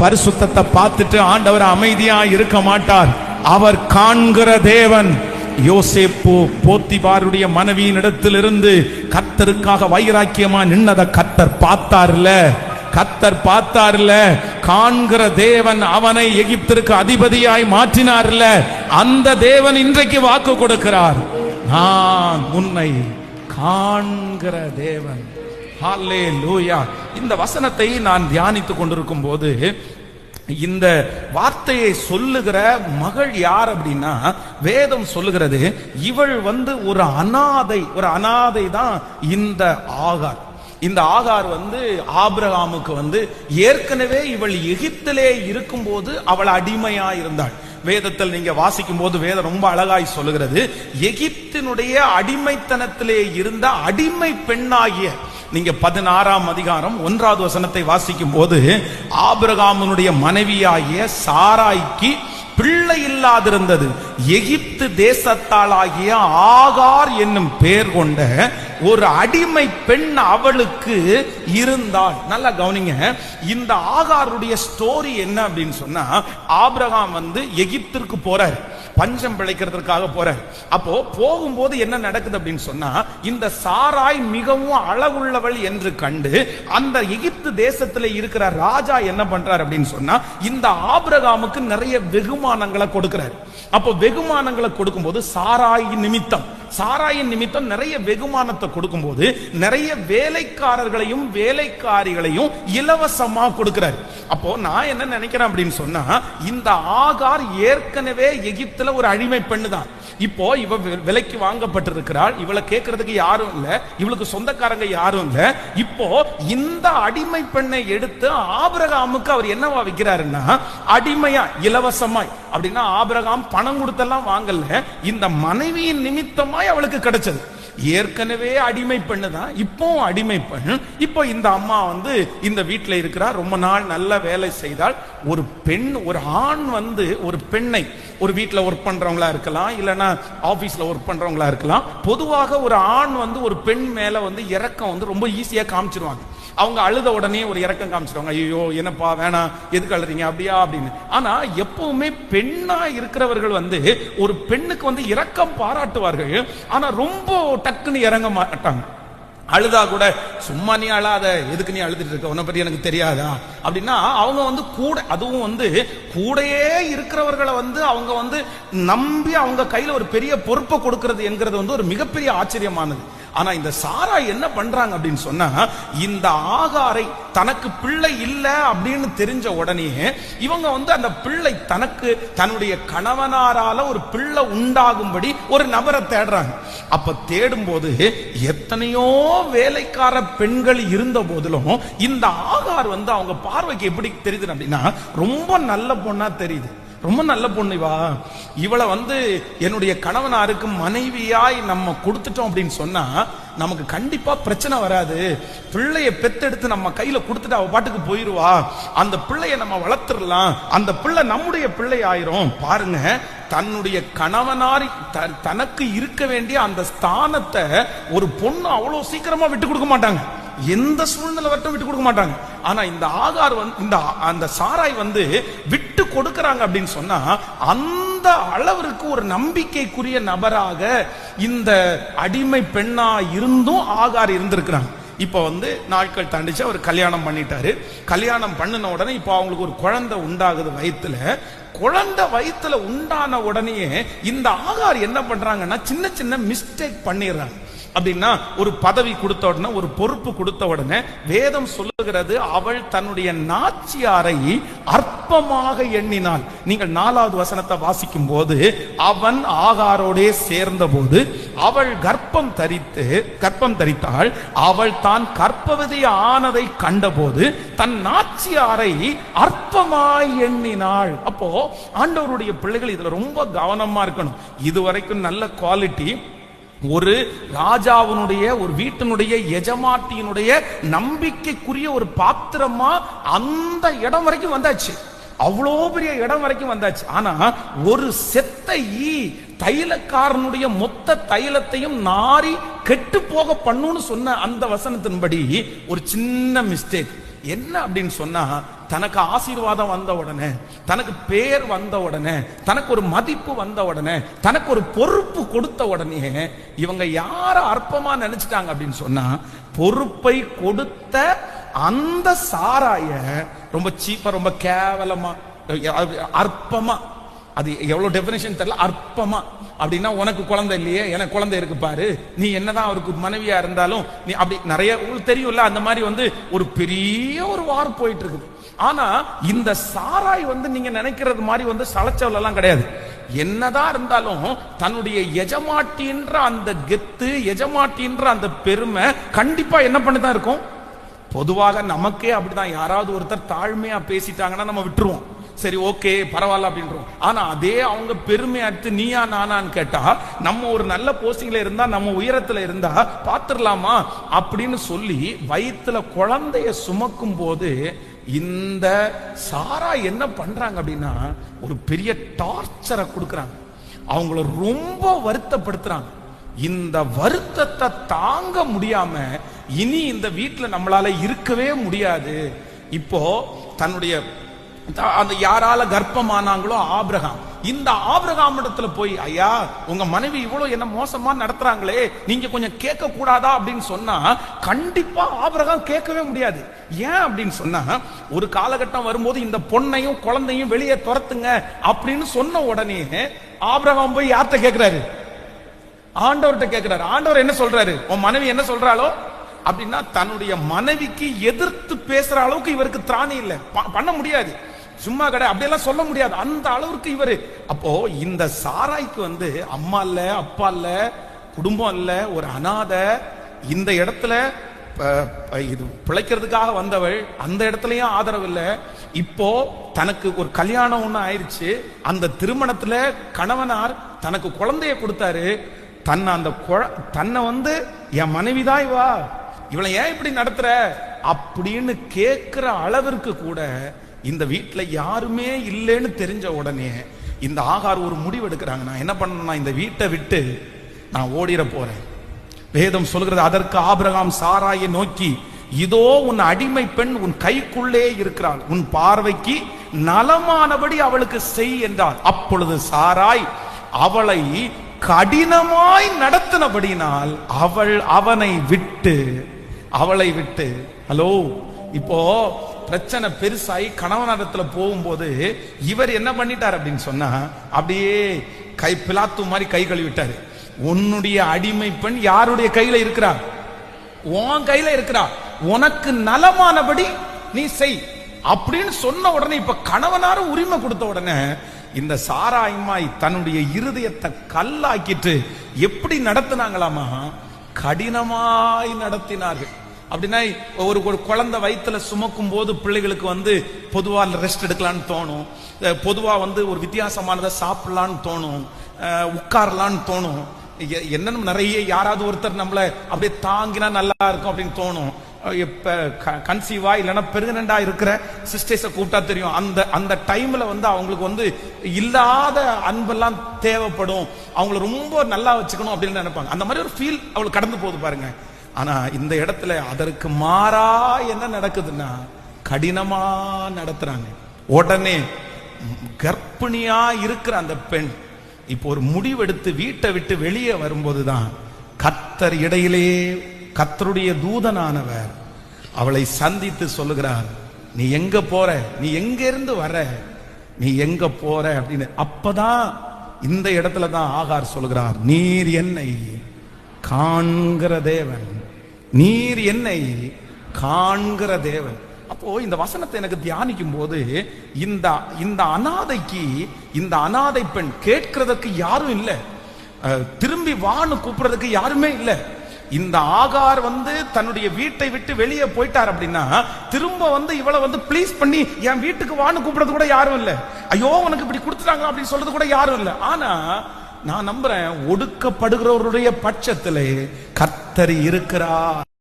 பரிசுத்தத்தை பார்த்துட்டு ஆண்டவர் அமைதியா இருக்க மாட்டார். அவர் காண்கிற தேவன். யோசேப்பு போத்திபாருடைய மனைவியின் இடத்திலிருந்து கர்த்தருக்காக வைராக்கியமா நின்னத கர்த்தர் பார்த்தார்ல. காண்கிற தேவன் அவனை எகிப்திற்கு அதிபதியாய் மாற்றினார்ல. அந்த தேவன் இன்றைக்கு வாக்கு கொடுக்கிறார், நான் உன்னை காண்கிற தேவன். ஹல்லேலூயா. இந்த வசனத்தை நான் தியானித்துக் கொண்டிருக்கும் போது இந்த வார்த்தையை சொல்லுகிற மகள் யார் அப்படின்னா, வேதம் சொல்லுகிறது இவள் ஒரு அனாதை தான் இந்த ஆகார். இந்த ஆகார் ஆபிரகாமுக்கு ஏற்கனவே இவள் எகிப்திலே இருக்கும் போது அவள் அடிமையா இருந்தாள். வேதத்தில் நீங்க வாசிக்கும் போது வேதம் ரொம்ப அழகாய் சொல்லுகிறது, எகிப்தினுடைய அடிமைத்தனத்திலே இருந்த அடிமை பெண்ணாகிய, நீங்க 16ஆம் அதிகாரம் 1வது வசனத்தை வாசிக்கும் போது, ஆபிரகாமுடைய மனைவியாகிய சாராய்க்கு பிள்ளை இல்லாதிருந்தது. எகிப்து தேசத்தாளாகிய ஆகார் என்னும் பெயர் கொண்ட ஒரு அடிமை பெண் அவளுக்கு இருந்தாள். நல்லா கவனிங்க, இந்த ஆகாருடைய ஸ்டோரி என்ன அப்படின்னு சொன்னா, ஆபிரகாம் எகிப்திற்கு போறார், பஞ்சம் பிழைக்கிறதுக்காக போறார். அப்போ போகும்போது என்ன நடக்குது அப்படின்னு சொன்னா, இந்த சாராய் மிகவும் அழகுள்ளவள் என்று கண்டு அந்த எகிப்து தேசத்துல இருக்கிற ராஜா என்ன பண்றார் அப்படின்னு சொன்னா, இந்த ஆபிரகாமுக்கு நிறைய வெகுமானங்களை கொடுக்கிறார். அப்போ வெகுமானங்களை கொடுக்கும் போது சாராயின் நிமித்தம் நிறைய வெகுமானத்தை கொடுக்கும் போது நிறைய வேலைக்காரர்களையும் வேலைக்காரிகளையும் இலவசமா கொடுக்கிறார். அப்போ நான் என்ன நினைக்கிறேன் அப்படின்னு சொன்னா, இந்த ஆகார் ஏற்கனவே எகிப்துல ஒரு அடிமை பெண்ணு தான். இப்போ இவ விலைக்கு வாங்கப்பட்டிருக்கிறாள். இவளை கேட்கறதுக்கு யாரும் இல்ல, இவளுக்கு சொந்தக்காரங்க யாரும் இல்ல. இப்போ இந்த அடிமை பெண்ணை எடுத்து ஆபிரகாமுக்கு அவர் என்னவா விற்கிறாருன்னா, அடிமையா இலவசமாய். அப்படின்னா ஆபிரகாம் பணம் கொடுத்தெல்லாம் வாங்கல, இந்த மனைவியின் நிமித்தமாய் அவளுக்கு கிடைச்சது. ஏற்கனவே அடிமை பெண்ணு தான், இப்போ அடிமை பெண். இப்போ இந்த அம்மா இந்த வீட்டில் இருக்கிறார், ரொம்ப நாள் நல்ல வேலை செய்தால். ஒரு பெண், ஒரு ஆண் ஒரு பெண்ணை, ஒரு வீட்டில் ஒர்க் பண்றவங்களா இருக்கலாம், இல்லைன்னா ஆபீஸ்ல ஒர்க் பண்றவங்களா இருக்கலாம். பொதுவாக ஒரு ஆண் ஒரு பெண் மேல இரக்கம் ரொம்ப ஈஸியா காமிச்சிருவாங்க. அவங்க அழுத உடனே ஒரு இரக்கம் காமிச்சிருவாங்க, ஐயோ என்னப்பா வேணாம், எதுக்கு அழுறீங்க அப்படியா அப்படின்னு. ஆனா எப்பவுமே பெண்ணா இருக்கிறவர்கள் ஒரு பெண்ணுக்கு இரக்கம் பாராட்டுவார்கள். ஆனா ரொம்ப டக்குன்னு இறங்க மாட்டாங்க. அழுதா கூட, சும்மா நீ அழாத, எதுக்கு நீ அழுதுட்டு இருக்க, உன்னை பத்தி எனக்கு தெரியாதா அப்படின்னா, அவங்க கூட, அதுவும் கூடையே இருக்கிறவர்களை அவங்க நம்பி அவங்க கையில ஒரு பெரிய பொறுப்பை கொடுக்கிறது என்கிறது ஒரு மிகப்பெரிய ஆச்சரியமானது. ஆனா இந்த சாரா என்ன பண்றாங்க அப்படின்னு சொன்னா, இந்த ஆகாரை தனக்கு பிள்ளை இல்ல அப்படின்னு தெரிஞ்ச உடனே இவங்க அந்த பிள்ளை தனக்கு தன்னுடைய கணவனாரால ஒரு பிள்ளை உண்டாகும்படி ஒரு நபரை தேடுறாங்க. அப்ப தேடும் போது எத்தனையோ வேலைக்கார பெண்கள் இருந்த போதிலும் இந்த ஆகார் அவங்க பார்வைக்கு எப்படி தெரியுது அப்படின்னா, ரொம்ப நல்ல பொண்ணா தெரியுது. ரொம்ப நல்ல பொண்ணு இவளை என்னுடைய கணவனாருக்கு மனைவியாய் நம்ம கொடுத்துட்டோம் அப்படின்னு சொன்னா நமக்கு கண்டிப்பா பிரச்சனை வராது. பிள்ளைய பெத்தெடுத்து நம்ம கையில கொடுத்துட்டு அவ பாட்டுக்கு போயிருவா, அந்த பிள்ளைய நம்ம வளர்த்துடலாம், அந்த பிள்ளை நம்முடைய பிள்ளை ஆயிரும். பாருங்க, தன்னுடைய கணவனாரி தனக்கு இருக்க வேண்டிய அந்த ஸ்தானத்தை ஒரு பொண்ணு அவ்வளவு சீக்கிரமா விட்டு கொடுக்க மாட்டாங்க. எந்த சூழ்நிலை வரட்டும் விட்டு கொடுக்க மாட்டாங்க. ஆனா இந்த ஆகார் அந்த சாராய் விட்டு கொடுக்கறாங்க அப்படின்னு சொன்னா, அந்த அளவிற்கு ஒரு நம்பிக்கைக்குரிய நபராக இந்த அடிமை பெண்ணா இருந்தும் ஆகார் இருந்திருக்கிறாங்க. இப்ப நாட்கள் தாண்டிச்சு, அவர் கல்யாணம் பண்ணிட்டாரு. கல்யாணம் பண்ணின உடனே இப்ப அவங்களுக்கு ஒரு குழந்தை உண்டாகுது வயித்துல. குழந்தை வயித்துல உண்டான உடனே இந்த ஆகார் என்ன பண்றாங்கன்னா, சின்ன சின்ன மிஸ்டேக் பண்ணிடுறாங்க. அப்படின்னா ஒரு பதவி கொடுத்த உடனே, ஒரு பொறுப்பு கொடுத்த உடனே வேதம் சொல்லுகிறது, அவள் தன்னுடைய நாச்சியாரை அற்பமாக எண்ணினாள். நீங்கள் 4வது வசனத்தை வாசிக்கும் போது, அவன் ஆகாரோடே சேர்ந்த போது அவள் கர்ப்பம் தரித்தாள். அவள் தான் கர்ப்பவதி ஆனதை கண்டபோது தன் நாச்சியாரை அற்பமாய் எண்ணினாள். அப்போ ஆண்டவருடைய பிள்ளைகள் இதுல ரொம்ப கவனமா இருக்கணும். இதுவரைக்கும் நல்ல குவாலிட்டி, ஒரு ராஜாவினுடைய, ஒரு வீட்டினுடைய எஜமாட்டியினுடைய நம்பிக்கைக்குரிய ஒரு பாத்திரமா அந்த இடம் வரைக்கும் வந்தாச்சு. அவ்வளோ பெரிய இடம் வரைக்கும் வந்தாச்சு. ஆனா ஒரு செத்த தைலக்காரனுடைய மொத்த தைலத்தையும் நாரி கெட்டு போக பண்ணுன்னு சொன்ன அந்த வசனத்தின்படி ஒரு சின்ன மிஸ்டேக் என்ன அப்படின்னு சொன்னா, தனக்கு ஆசீர்வாதம் வந்த உடனே, தனக்கு பேர் வந்த உடனே, தனக்கு ஒரு மதிப்பு வந்த உடனே, தனக்கு ஒரு பொறுப்பு கொடுத்த உடனே இவங்க யார அற்பமா நினைச்சிட்டாங்க அப்படின்னு சொன்னா, பொறுப்பை கொடுத்த அந்த சாராய ரொம்ப சீப்பா, ரொம்ப கேவலமா, அற்பமா, அது எவ்வளவு டெபினிஷன் தெரியல, அற்பமா அப்படின்னா உனக்கு குழந்தை இல்லையே, எனக்கு குழந்தை இருக்கு பாரு, நீ என்னதான் அவருக்கு மனைவியா இருந்தாலும் நீ அப்படி நிறைய உங்களுக்கு தெரியும்ல, அந்த மாதிரி ஒரு பெரிய ஒரு வார் போயிட்டு இருக்குது. ஆனா இந்த சாராய் நீங்க நினைக்கிறது மாதிரி சளைச்சவள் எல்லாம் கிடையாது. என்னதான் இருந்தாலும் தன்னுடைய எஜமாட்டின்ற அந்த கெத்து, எஜமாட்டின்ற அந்த பெருமை கண்டிப்பா என்ன பண்ணிதான் இருக்கும். பொதுவாக நமக்கே அப்படிதான், யாராவது ஒருத்தர் தாழ்மையா பேசிட்டாங்கன்னா நம்ம விட்டுருவோம், சரி ஓகே பரவாயில்ல அப்படின்றோம். ஆனா அதே அவங்க பெருமை அடுத்து நீயா நானான்னு கேட்டா, நம்ம ஒரு நல்ல போஸ்டிங்ல இருந்தா, நம்ம உயரத்துல இருந்தா பாத்துடலாமா அப்படின்னு சொல்லி வயிற்றுல குழந்தைய சுமக்கும் போது இந்த சாரா என்ன பண்றாங்க அப்படின்னா, ஒரு பெரிய டார்ச்சரை கொடுக்கறாங்க, அவங்கள ரொம்ப வருத்தப்படுத்துறாங்க. இந்த வருத்தத்தை தாங்க முடியாம இனி இந்த வீட்டுல நம்மளால இருக்கவே முடியாது. இப்போ தன்னுடைய அந்த யாரால கர்ப்பமானாங்களோ ஆபிரகாம், இந்த ஆபிரகாம் இடத்துல போய், ஐயா உங்க மனைவி இவ்வளவு என்ன மோசமா நடத்துறாங்களே, நீங்க கொஞ்சம் கேட்க கூடாதா அப்படின்னு சொன்னா கண்டிப்பா ஆபிரகாம் கேட்கவே முடியாது. ஏன் அப்படின்னு சொன்னா, ஒரு காலகட்டம் வரும்போது இந்த பொண்ணையும் குழந்தையும் வெளியே துரத்துங்க அப்படின்னு சொன்ன உடனே ஆபிரகாம் போய் யார்கிட்ட கேட்கிறாரு? ஆண்டவர்கிட்ட கேட்கிறாரு. ஆண்டவர் என்ன சொல்றாரு? உன் மனைவி என்ன சொல்றாளோ அப்படின்னா, தன்னுடைய மனைவிக்கு எதிர்த்து பேசுற அளவுக்கு இவருக்கு திராணி இல்லை, பண்ண முடியாது, சும்மா கடை அப்படியெல்லாம் சொல்ல முடியாது, அந்த அளவுக்கு இவரு. அப்போ இந்த சாராய்க்கு அம்மா இல்ல, அப்பா இல்ல, குடும்பம் இல்ல, ஒரு அனாதை. இந்த இடத்துல இது பிழைக்கிறதுக்காக வந்தவள், அந்த இடத்துலயும் ஆதரவு இல்லை. இப்போ தனக்கு ஒரு கல்யாணம் ஒண்ணு ஆயிடுச்சு, அந்த திருமணத்துல கணவனார் தனக்கு குழந்தைய கொடுத்தாரு, தன்னை என் மனைவிதான் இவா, இவளை ஏன் இப்படி நடத்துற அப்படின்னு கேட்கிற அளவிற்கு கூட இந்த வீட்டுல யாருமே இல்லைன்னு தெரிஞ்ச உடனே இந்த ஆகார் ஒரு முடிவு எடுக்கிறாங்க. நான் என்ன பண்ண, இந்த வீட்டை விட்டு நான் ஓடிட போறேன். வேதம் சொல்கிறது, அதற்கு ஆபிரகாம் சாராயை நோக்கி, இதோ உன் அடிமை பெண் உன் கைக்குள்ளே இருக்கிறாள், உன் பார்வைக்கு நலமானபடி அவளுக்கு செய் என்றார். அப்பொழுது சாராய் அவளை கடினமாய் நடத்தினபடினால் அவளை விட்டு ஹலோ, இப்போ பிரச்சனை பெருசாய் கணவனிடத்துல போகும்போது இவர் என்ன பண்ணிட்டார் அப்படின்னு சொன்னா, அப்படியே பிலாத்து மாதிரி கை கழுவிட்டாரு. உன்னுடைய அடிமை பெண் யாருடைய கையில இருக்கிறா? உன் கையில இருக்கிறா, உனக்கு நலமானபடி நீ செய் அப்படின்னு சொன்ன உடனே, இப்ப கணவனாரும் உரிமை கொடுத்த உடனே இந்த சாராய்மாய் தன்னுடைய இருதயத்தை கல்லாக்கிட்டு எப்படி நடத்தினாங்களாமா? கடினமாய் நடத்தினார்கள். அப்படின்னா ஒரு குழந்தை வயிற்றுல சுமக்கும் போது பிள்ளைகளுக்கு பொதுவா ரெஸ்ட் எடுக்கலான்னு தோணும், பொதுவா ஒரு வித்தியாசமானதை சாப்பிடலான்னு தோணும், உட்காரலான்னு தோணும், என்னன்னு நிறைய யாராவது ஒருத்தர் நம்மள அப்படியே தாங்கினா நல்லா இருக்கும் அப்படின்னு தோணும். இப்ப கன்சீவா இல்லைன்னா பெருகனண்டா இருக்கிற சிஸ்டர்ஸை கூப்பிட்டா தெரியும், அந்த டைம்ல அவங்களுக்கு இல்லாத அன்பெல்லாம் தேவைப்படும், அவங்கள ரொம்ப நல்லா வச்சுக்கணும் அப்படின்னு நினைப்பாங்க. அந்த மாதிரி ஒரு ஃபீல் அவங்களுக்கு கடந்து போகுது பாருங்க. ஆனா இந்த இடத்துல அதற்கு மாறா என்ன நடக்குதுன்னா, கடினமா நடத்துறாங்க. உடனே கர்ப்பிணியா இருக்கிற அந்த பெண் இப்போ ஒரு முடிவெடுத்து வீட்டை விட்டு வெளியே வரும்போதுதான் கர்த்தர் இடையிலே, கர்த்தருடைய தூதனானவர் அவளை சந்தித்து சொல்லுகிறார், நீ எங்க போற, நீ எங்க இருந்து வர, நீ எங்க போற அப்படின்னு. அப்பதான் இந்த இடத்துல தான் ஆகார் சொல்லுகிறார், நீர் என்னை காண்கிற தேவன், நீர் என்னை காண்கிற தேவன். அப்போ இந்த வசனத்தை எனக்கு தியானிக்கும் போது இந்த அனாதைக்கு, இந்த அனாதை பெண் கேட்கிறதுக்கு யாரும் இல்லை, திரும்பி வான்னு கூப்பிடுறதுக்கு யாருமே இல்லை. இந்த ஆகார் தன்னுடைய வீட்டை விட்டு வெளியே போயிட்டார் அப்படின்னா, திரும்ப இவளை ப்ளீஸ் பண்ணி என் வீட்டுக்கு வான்னு கூப்பிடுறது கூட யாரும் இல்லை, ஐயோ உனக்கு இப்படி கொடுத்துட்டாங்க அப்படின்னு சொல்றது கூட யாரும் இல்லை. ஆனா நான் நம்புறேன், ஒடுக்கப்படுகிறவருடைய பட்சத்திலே கர்த்தர் இருக்கிறார்.